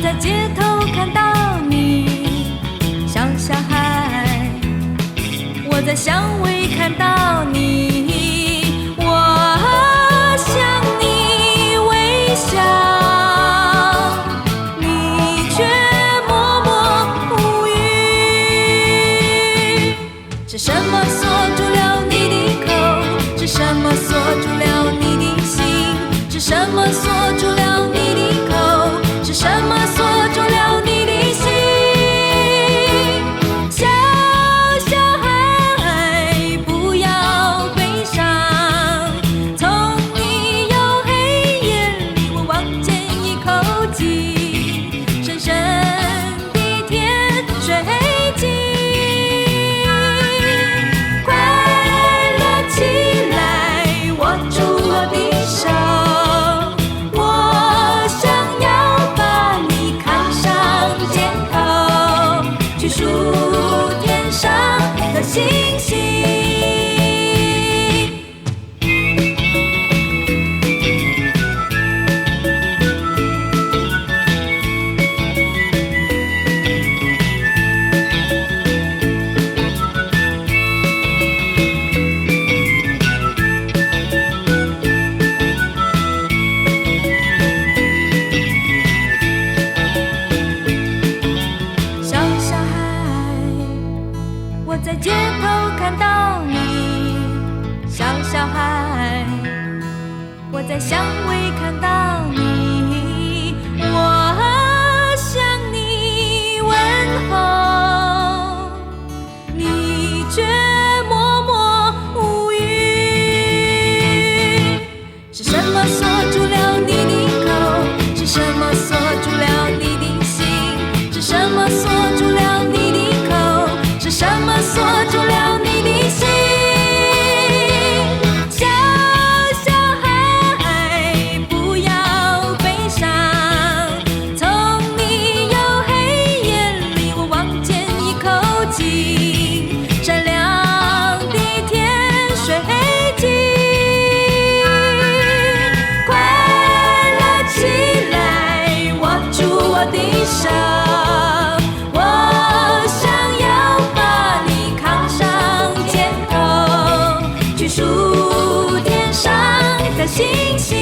在街头看到你，小小孩，我在巷尾看到你，我向你微笑，你却默默无语。是什么锁住了你的口？是什么锁住了你的心？是什么锁住了你的口？是什么锁住了你的心？小小孩，不要悲伤，从你有黑夜里我望见一口气，深深的甜水晶，快乐起来，握住我的手。数天上的星星。我在街头看到你，小小孩，我在巷尾看到你，我向你问候，你却默默无语。是什么锁住了你的口？是什么锁住了你的心？是什么锁住了你的口？是什么锁住了你的心？小小孩，不要悲伤，从你有黑夜里我望见一口气，闪亮的甜水晶，快乐起来，握住我的手。数天上的星星。